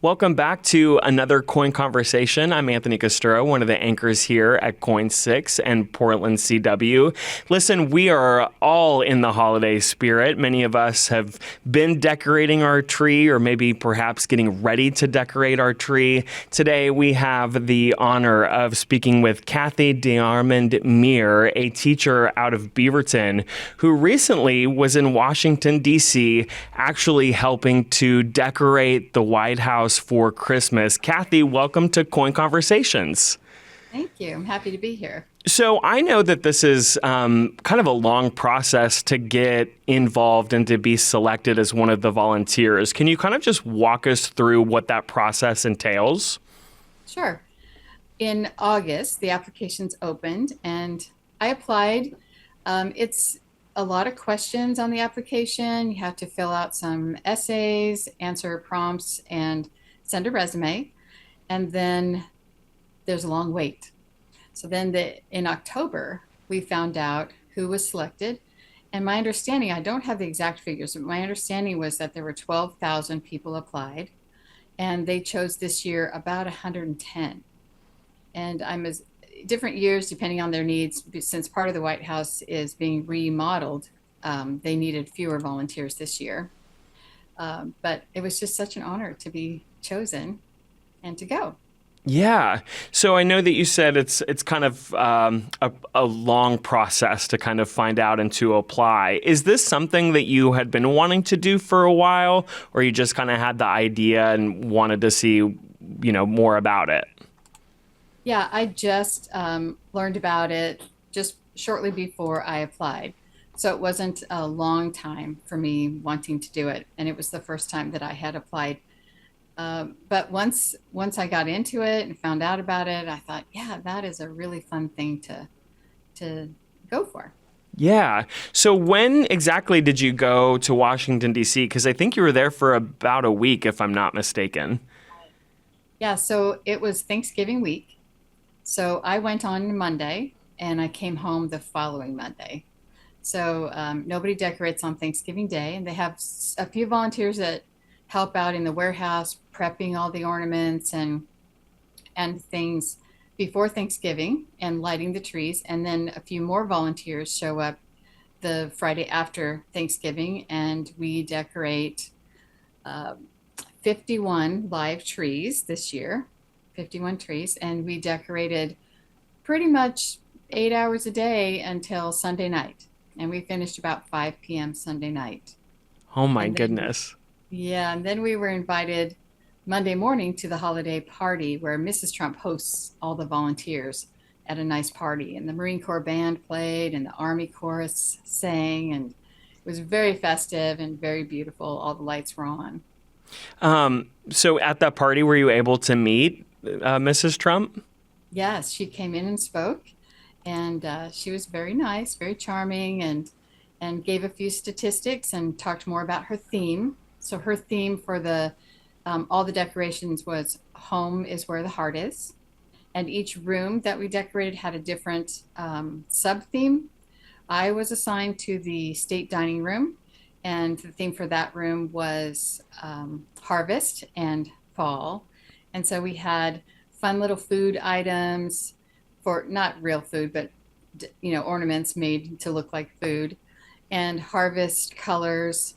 Welcome back to another Coin Conversation. I'm Anthony Costuro, one of the anchors here at Coin 6 and Portland CW. Listen, we are all in the holiday spirit. Many of us have been decorating our tree or maybe perhaps getting ready to decorate our tree. Today, we have the honor of speaking with Kathy Dearmond Mier, a teacher out of Beaverton, who recently was in Washington, D.C., actually helping to decorate the White House for Christmas. Kathy, welcome to Coin Conversations. Thank you. I'm happy to be here. So I know that this is kind of a long process to get involved and to be selected as one of the volunteers. Can you kind of just walk us through what that process entails? Sure. In August, the applications opened and I applied. It's a lot of questions on the application. You have to fill out some essays, answer prompts, and send a resume. And then there's a long wait. So then in October, we found out who was selected. And my understanding, I don't have the exact figures, but my understanding was that there were 12,000 people applied, and they chose this year about 110. And I'm as different years depending on their needs, since part of the White House is being remodeled. They needed fewer volunteers this year. But it was just such an honor to be chosen and to go. Yeah. So I know that you said it's kind of a long process to kind of find out and to apply. Is this something that you had been wanting to do for a while, or you just kind of had the idea and wanted to see, more about it? Yeah, I just learned about it just shortly before I applied. So it wasn't a long time for me wanting to do it. And it was the first time that I had applied. But once I got into it and found out about it, I thought, yeah, that is a really fun thing to go for. Yeah. So when exactly did you go to Washington, D.C.? Because I think you were there for about a week, if I'm not mistaken. Yeah, so it was Thanksgiving week. So I went on Monday and I came home the following Monday. So nobody decorates on Thanksgiving Day, and they have a few volunteers that help out in the warehouse, prepping all the ornaments and things before Thanksgiving and lighting the trees. And then a few more volunteers show up the Friday after Thanksgiving, and we decorate uh, 51 live trees this year, 51 trees, and we decorated pretty much 8 hours a day until Sunday night. And we finished about 5 p.m. Sunday night. Oh my And then, goodness. yeah, and then we were invited Monday morning to the holiday party where Mrs. Trump hosts all the volunteers at a nice party. And the Marine Corps band played and the Army chorus sang, and it was very festive and very beautiful. All the lights were on. So at that party, were you able to meet Mrs. Trump? Yes, she came in and spoke, and she was very nice, very charming, and gave a few statistics and talked more about her theme. So her theme for the all the decorations was "Home is where the heart is," and each room that we decorated had a different sub theme. I was assigned to the state dining room, and the theme for that room was harvest and fall. And so we had fun little food items for not real food, but ornaments made to look like food, and harvest colors.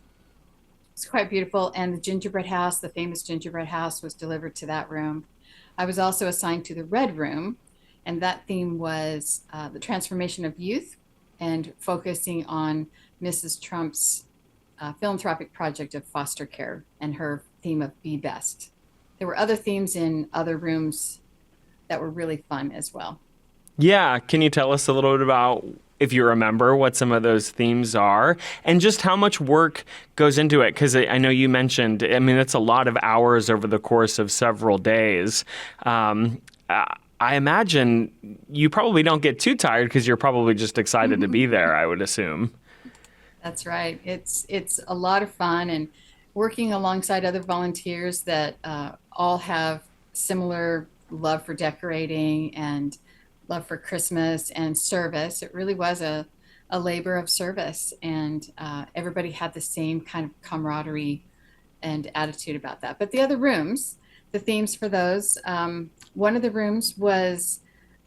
It's quite beautiful. And the gingerbread house, the famous gingerbread house, was delivered to that room. I was also assigned to the red room, and that theme was the transformation of youth and focusing on Mrs. Trump's philanthropic project of foster care and her theme of Be Best. There were other themes in other rooms that were really fun as well. Yeah. Can you tell us a little bit about, if you remember, what some of those themes are and just how much work goes into it? Because I know you mentioned, I mean, it's a lot of hours over the course of several days. I imagine you probably don't get too tired because you're probably just excited to be there, I would assume. That's right. It's a lot of fun, and working alongside other volunteers that all have similar love for decorating and love for Christmas and service. It really was a labor of service, and everybody had the same kind of camaraderie and attitude about that. But the other rooms, the themes for those. One of the rooms was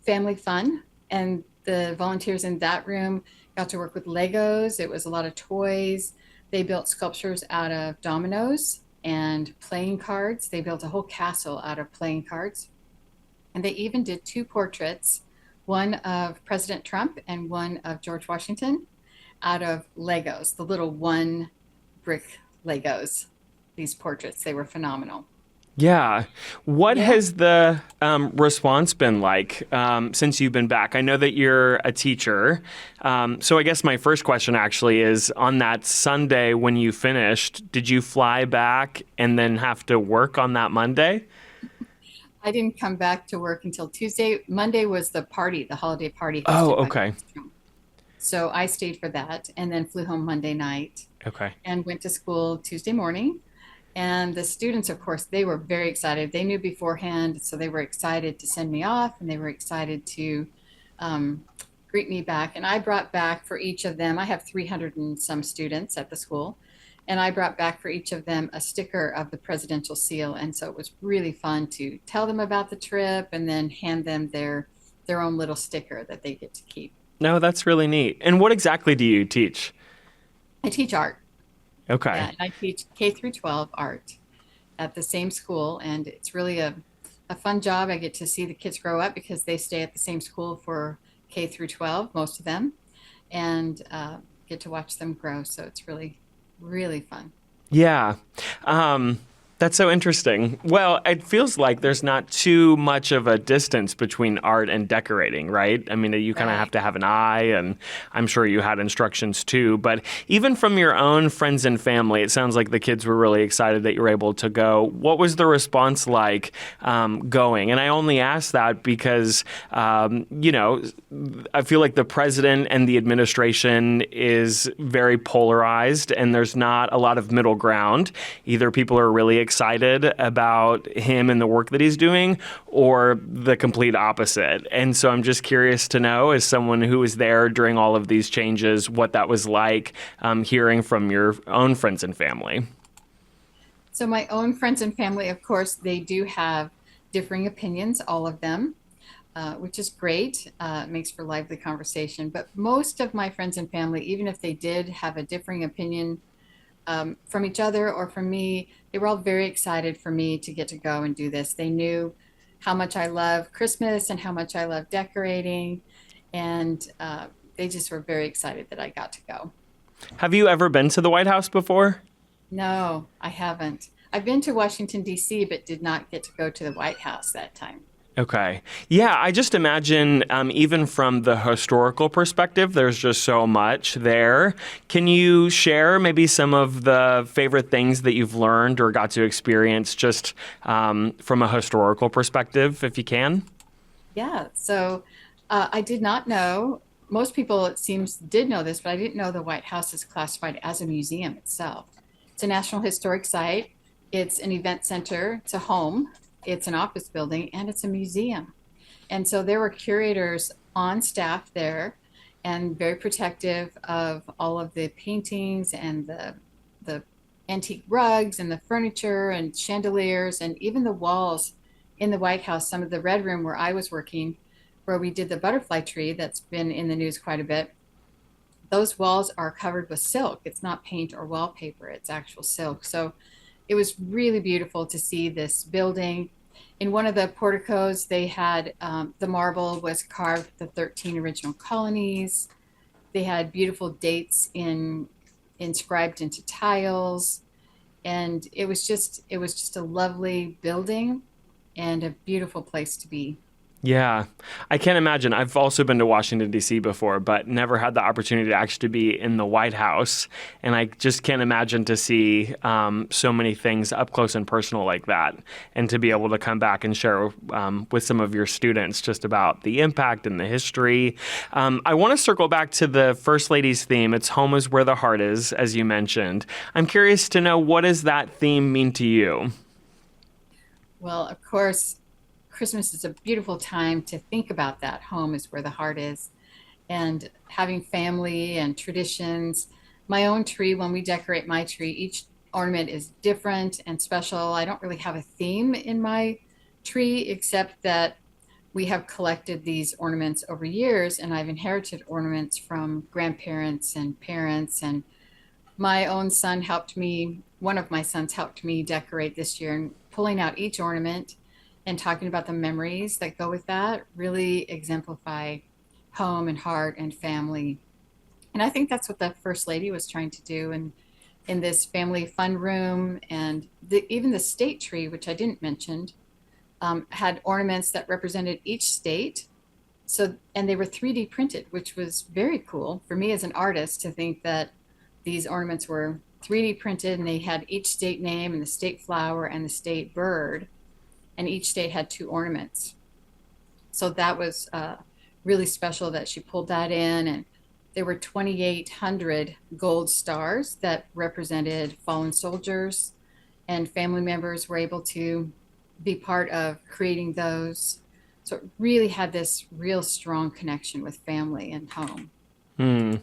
family fun, and the volunteers in that room got to work with Legos. It was a lot of toys. They built sculptures out of dominoes and playing cards. They built a whole castle out of playing cards. And they even did two portraits, one of President Trump and one of George Washington, out of Legos, the little one brick Legos. These portraits, they were phenomenal. Yeah. What Yeah. has the response been like since you've been back? I know that you're a teacher. So I guess my first question actually is on that Sunday when you finished, did you fly back and then have to work on that Monday? I didn't come back to work until Tuesday. Monday was the party, the holiday party Oh, hosted by okay. Trump. So I stayed for that and then flew home Monday night Okay. and went to school Tuesday morning. And the students, of course, they were very excited. They knew beforehand, so they were excited to send me off and they were excited to um, greet me back. And I brought back for each of them, I have 300 and some students at the school, and I brought back for each of them a sticker of the presidential seal. And so it was really fun to tell them about the trip and then hand them their own little sticker that they get to keep. No, that's really neat. And what exactly do you teach? I teach art. Yeah, Okay. and I teach K through 12 art at the same school, and it's really a fun job. I get to see the kids grow up because they stay at the same school for K through 12, most of them, and get to watch them grow. So it's really, really fun. Yeah. Um, that's so interesting. Well, it feels like there's not too much of a distance between art and decorating, right? I mean, you kind of have Right. to have an eye, and I'm sure you had instructions too. But even from your own friends and family, it sounds like the kids were really excited that you were able to go. What was the response like going? And I only ask that because, I feel like the president and the administration is very polarized, and there's not a lot of middle ground. Either people are really excited about him and the work that he's doing, or the complete opposite. And so I'm just curious to know, as someone who was there during all of these changes, what that was like hearing from your own friends and family. So my own friends and family, of course, they do have differing opinions, all of them, which is great. It makes for lively conversation. But most of my friends and family, even if they did have a differing opinion from each other or from me, they were all very excited for me to get to go and do this. They knew how much I love Christmas and how much I love decorating. And they just were very excited that I got to go. Have you ever been to the White House before? No, I haven't. I've been to Washington, D.C., but did not get to go to the White House that time. Okay. Yeah, I just imagine, even from the historical perspective, there's just so much there. Can you share maybe some of the favorite things that you've learned or got to experience just from a historical perspective, if you can? Yeah, so I did not know. Most people, it seems, did know this, but I didn't know the White House is classified as a museum itself. It's a National Historic Site, it's an event center, it's a home, it's an office building, and it's a museum. And so there were curators on staff there and very protective of all of the paintings and the antique rugs and the furniture and chandeliers and even the walls in the White House, some of the red room where I was working, where we did the butterfly tree that's been in the news quite a bit. Those walls are covered with silk. It's not paint or wallpaper, it's actual silk. So it was really beautiful to see this building. In one of the porticos, they had the marble was carved the 13 original colonies. They had beautiful dates inscribed into tiles, and it was just a lovely building and a beautiful place to be. Yeah, I can't imagine. I've also been to Washington, D.C. before, but never had the opportunity to actually be in the White House. And I just can't imagine to see so many things up close and personal like that, and to be able to come back and share with some of your students just about the impact and the history. I want to circle back to the First Lady's theme. It's Home is Where the Heart Is, as you mentioned. I'm curious to know, what does that theme mean to you? Well, of course, Christmas is a beautiful time to think about that. Home is where the heart is, and having family and traditions. My own tree, when we decorate my tree, ornament is different and special. I don't really have a theme in my tree, except that we have collected these ornaments over years, and I've inherited ornaments from grandparents and parents. And my own son helped me, one of my sons helped me decorate this year, and pulling out each ornament and talking about the memories that go with that really exemplify home and heart and family. And I think that's what the First Lady was trying to do. And in this family fun room, and even the state tree, which I didn't mention, had ornaments that represented each state. So, and they were 3D printed, which was very cool for me as an artist to think that these ornaments were 3D printed, and they had each state name and the state flower and the state bird, and each state had two ornaments. So that was really special that she pulled that in. And there were 2,800 gold stars that represented fallen soldiers, and family members were able to be part of creating those. So it really had this real strong connection with family and home. Hmm.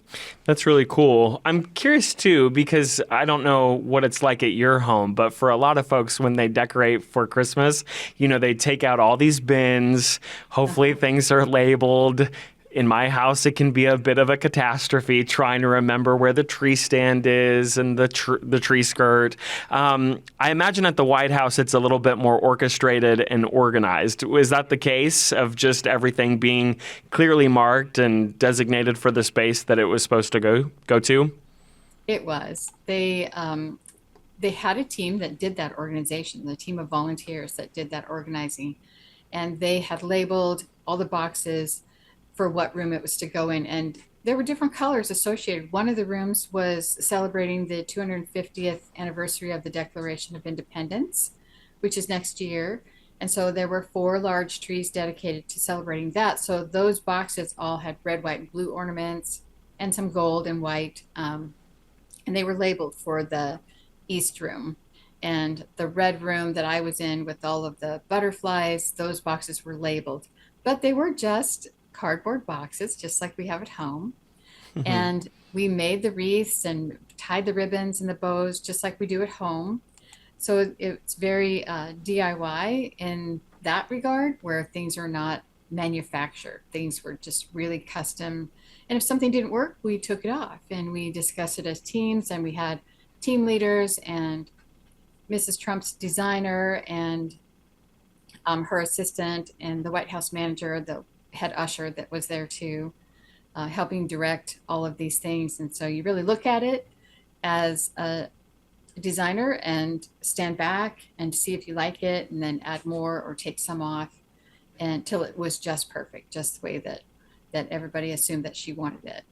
That's really cool. I'm curious too, because I don't know what it's like at your home, but for a lot of folks, when they decorate for Christmas, they take out all these bins. Hopefully things are labeled. In my house, it can be a bit of a catastrophe trying to remember where the tree stand is and the tree skirt. I imagine at the White House, it's a little bit more orchestrated and organized. Is that the case of just everything being clearly marked and designated for the space that it was supposed to go to? It was. They had a team that did that organization, the team of volunteers that did that organizing, and they had labeled all the boxes for what room it was to go in. And there were different colors associated. One of the rooms was celebrating the 250th anniversary of the Declaration of Independence, which is next year. And so there were 4 large trees dedicated to celebrating that. So those boxes all had red, white, and blue ornaments and some gold and white. And they were labeled for the East Room. And the red room that I was in with all of the butterflies, those boxes were labeled. But they were just cardboard boxes, just like we have at home. And we made the wreaths and tied the ribbons and the bows just like we do at home. So it's very DIY in that regard, where things are not manufactured. Things were just really custom. And if something didn't work, we took it off and we discussed it as teams. And we had team leaders and Mrs. Trump's designer and her assistant and the White House manager, the head usher that was there too, helping direct all of these things. And so you really look at it as a designer and stand back and see if you like it, and then add more or take some off until it was just perfect, just the way that everybody assumed that she wanted it.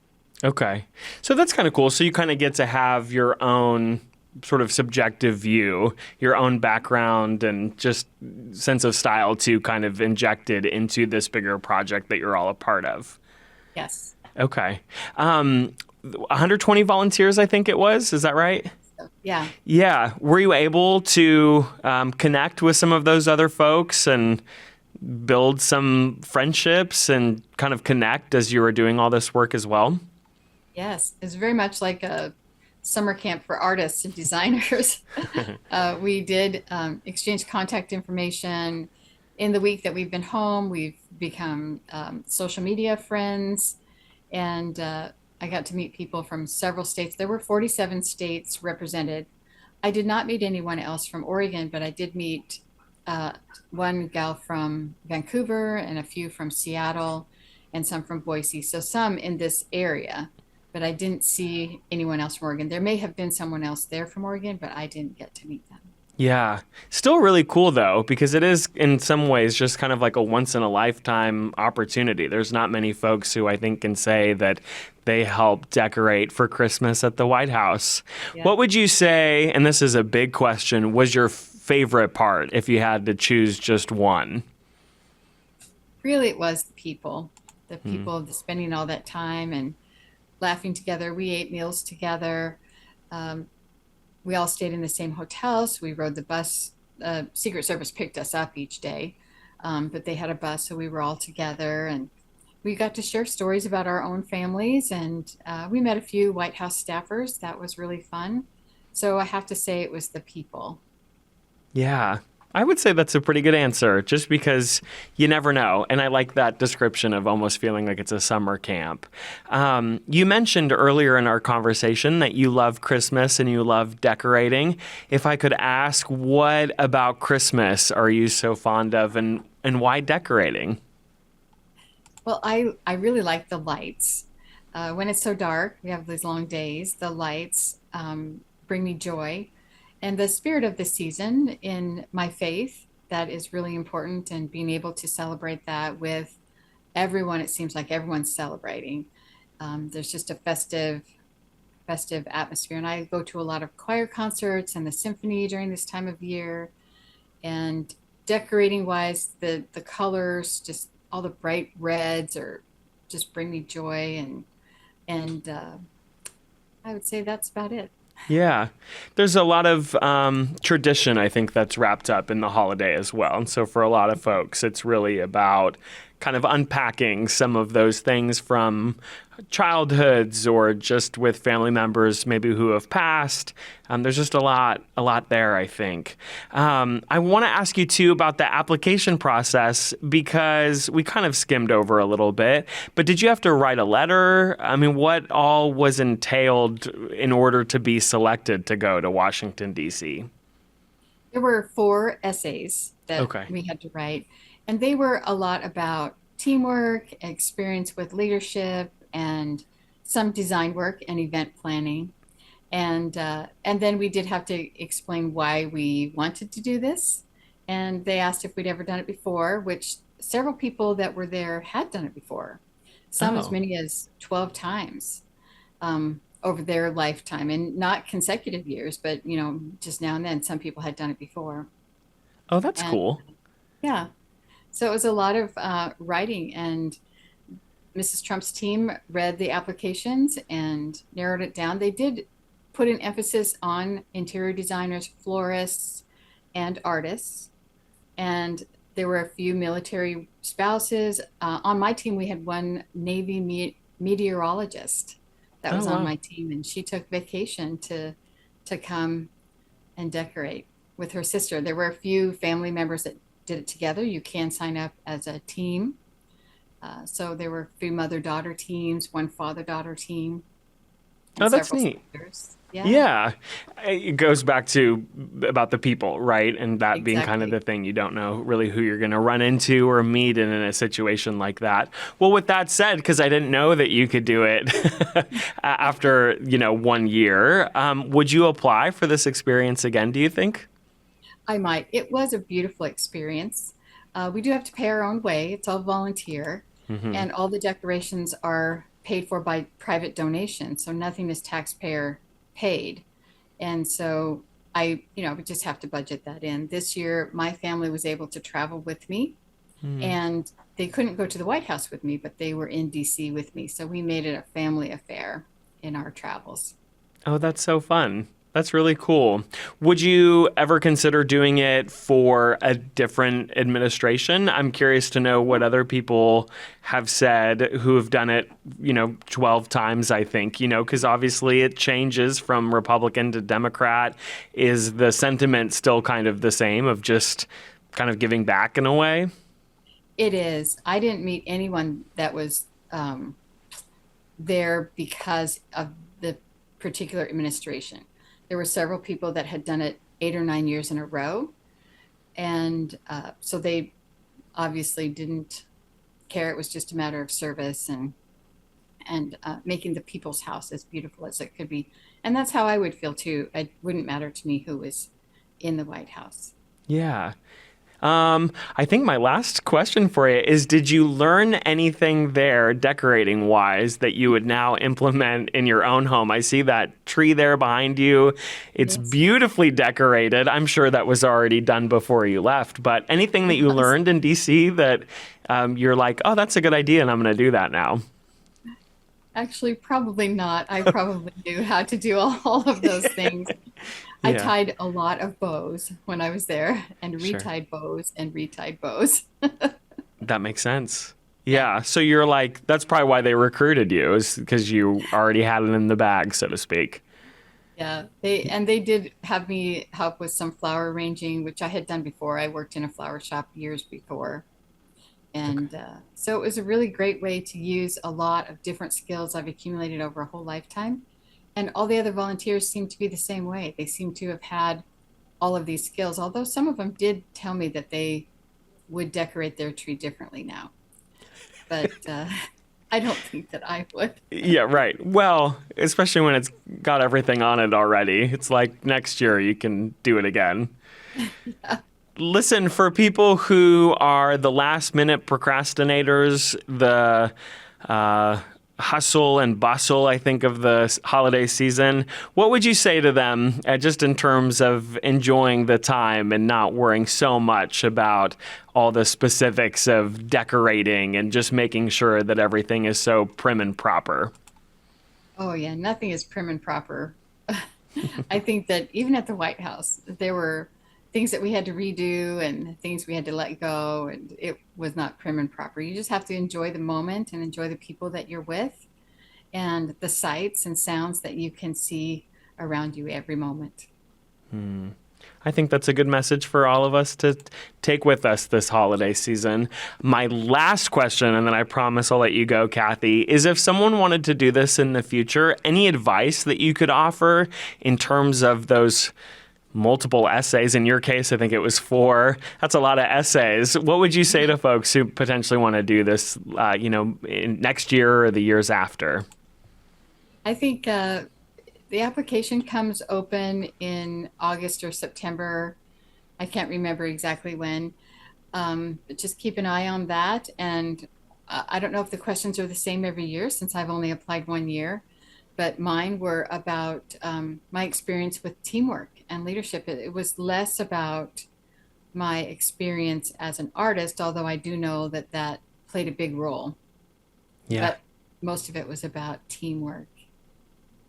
Okay. So that's kind of cool. So you kind of get to have your own sort of subjective view, your own background and just sense of style to kind of injected into this bigger project that you're all a part of. Yes. Okay. 120 volunteers, I think it was. Is that right? So, yeah. Yeah. Were you able to connect with some of those other folks and build some friendships and kind of connect as you were doing all this work as well? Yes. It's very much like a summer camp for artists and designers. We did exchange contact information. In the week that we've been home, we've become social media friends. And I got to meet people from several states. There were 47 states represented. I did not meet anyone else from Oregon, but I did meet one gal from Vancouver and a few from Seattle and some from Boise. So some in this area. But I didn't see anyone else from Oregon. There may have been someone else there from Oregon, but I didn't get to meet them. Yeah. Still really cool, though, because it is in some ways just kind of like a once in a lifetime opportunity. There's not many folks who I think can say that they helped decorate for Christmas at the White House. Yeah. What would you say, and this is a big question, was your favorite part if you had to choose just one? Really, it was the people, spending all that time and laughing together. We ate meals together. We all stayed in the same hotel, so we rode the bus. Secret Service picked us up each day, but they had a bus, so we were all together, and we got to share stories about our own families, and we met a few White House staffers. That was really fun. So I have to say it was the people. Yeah. I would say that's a pretty good answer, just because you never know. And I like that description of almost feeling like it's a summer camp. You mentioned earlier in our conversation that you love Christmas and you love decorating. If I could ask, what about Christmas are you so fond of, and why decorating? Well, I really like the lights. When it's so dark, we have these long days. The lights bring me joy. And the spirit of the season in my faith, that is really important. And being able to celebrate that with everyone, it seems like everyone's celebrating. There's just a festive atmosphere. And I go to a lot of choir concerts and the symphony during this time of year. And decorating wise, the colors, just all the bright reds, or just bring me joy. And I would say that's about it. Yeah, there's a lot of tradition, I think, that's wrapped up in the holiday as well. And so for a lot of folks, it's really about kind of unpacking some of those things from childhoods or just with family members maybe who have passed. There's just a lot there, I think. I want to ask you too about the application process, because we kind of skimmed over a little bit, but did you have to write a letter? I mean, what all was entailed in order to be selected to go to Washington, D.C.? There were 4 essays that Okay. we had to write, and they were a lot about teamwork, experience with leadership, and some design work and event planning. And then we did have to explain why we wanted to do this. And they asked if we'd ever done it before, which several people that were there had done it before, some as Oh. many as 12 times over their lifetime, and not consecutive years, but just now and then, some people had done it before. Oh, that's And cool. yeah, so it was a lot of writing, and Mrs. Trump's team read the applications and narrowed it down. They did put an emphasis on interior designers, florists, and artists. And there were a few military spouses. On my team, we had one Navy meteorologist that Oh, was on wow. my team, and she took vacation to come and decorate with her sister. There were a few family members that did it together. You can sign up as a team. So there were a few mother-daughter teams, one father-daughter team, Oh, and that's several neat. sisters. Yeah, Yeah, it goes back to about the people, right? And that being kind of exactly. the thing. You don't know really who you're going to run into or meet in a situation like that. Well, with that said, because I didn't know that you could do it after, 1 year, would you apply for this experience again, do you think? I might. It was a beautiful experience. We do have to pay our own way. It's all volunteer, Hmm. and all the decorations are paid for by private donation, so nothing is taxpayer paid. And so we just have to budget that in. This year, my family was able to travel with me, and they couldn't go to the White House with me, but they were in DC with me. So we made it a family affair in our travels. Oh, that's so fun. That's really cool. Would you ever consider doing it for a different administration? I'm curious to know what other people have said who have done it, 12 times, I think, because obviously it changes from Republican to Democrat. Is the sentiment still kind of the same of just kind of giving back in a way? It is. I didn't meet anyone that was there because of the particular administration. There were several people that had done it 8 or 9 years in a row. And so they obviously didn't care. It was just a matter of service and making the people's house as beautiful as it could be. And that's how I would feel too. It wouldn't matter to me who was in the White House. Yeah. I think my last question for you is, did you learn anything there decorating wise that you would now implement in your own home? I see that tree there behind you. It's Yes, beautifully decorated. I'm sure that was already done before you left, but anything that it you was. learned in DC that you're like, oh, that's a good idea and I'm going to do that now? Actually, probably not. I probably knew how to do all of those things. I Yeah, tied a lot of bows when I was there, and sure. retied bows and retied bows. That makes sense. Yeah. Yeah, so you're like, that's probably why they recruited you, is because you already had it in the bag, so to speak. Yeah, they did have me help with some flower arranging, which I had done before. I worked in a flower shop years before. Okay. And so it was a really great way to use a lot of different skills I've accumulated over a whole lifetime. And all the other volunteers seem to be the same way. They seem to have had all of these skills, although some of them did tell me that they would decorate their tree differently now. But I don't think that I would. Yeah, right. Well, especially when it's got everything on it already. It's like next year you can do it again. Listen, for people who are the last minute procrastinators, the hustle and bustle, I think, of the holiday season, what would you say to them just in terms of enjoying the time and not worrying so much about all the specifics of decorating and just making sure that everything is so prim and proper? Oh, yeah, nothing is prim and proper. I think that even at the White House, there were things that we had to redo and things we had to let go, and it was not prim and proper. You just have to enjoy the moment and enjoy the people that you're with and the sights and sounds that you can see around you every moment. I think that's a good message for all of us to take with us this holiday season. My last question, and then I promise I'll let you go, Kathy, is if someone wanted to do this in the future, any advice that you could offer in terms of those multiple essays? In your case, I think it was 4. That's a lot of essays. What would you say to folks who potentially want to do this, next year or the years after? I think the application comes open in August or September. I can't remember exactly when, but just keep an eye on that. And I don't know if the questions are the same every year since I've only applied one year, but mine were about my experience with teamwork and leadership. It was less about my experience as an artist, although I do know that that played a big role. Yeah. But most of it was about teamwork.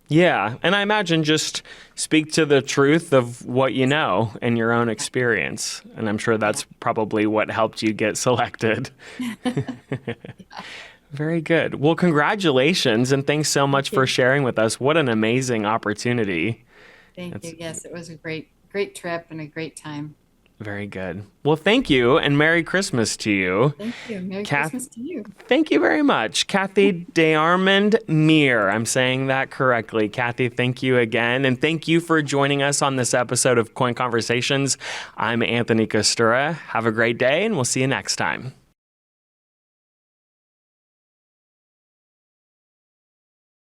Yeah, and I imagine just speak to the truth of what you know and your own experience. And I'm sure Yeah. that's probably what helped you get selected. Very good. Well, congratulations and thanks so much Thank for you. sharing with us. What an amazing opportunity. Thank That's you. Yes, it was a great trip and a great time. very good. Well, thank you and Merry Christmas to you. Thank you. Merry Kath, Christmas to you. thank you very much. Kathy Dearmond Mier. I'm saying that correctly. Kathy, thank you again. And thank you for joining us on this episode of Coin Conversations. I'm Anthony Costura. Have a great day, and we'll see you next time.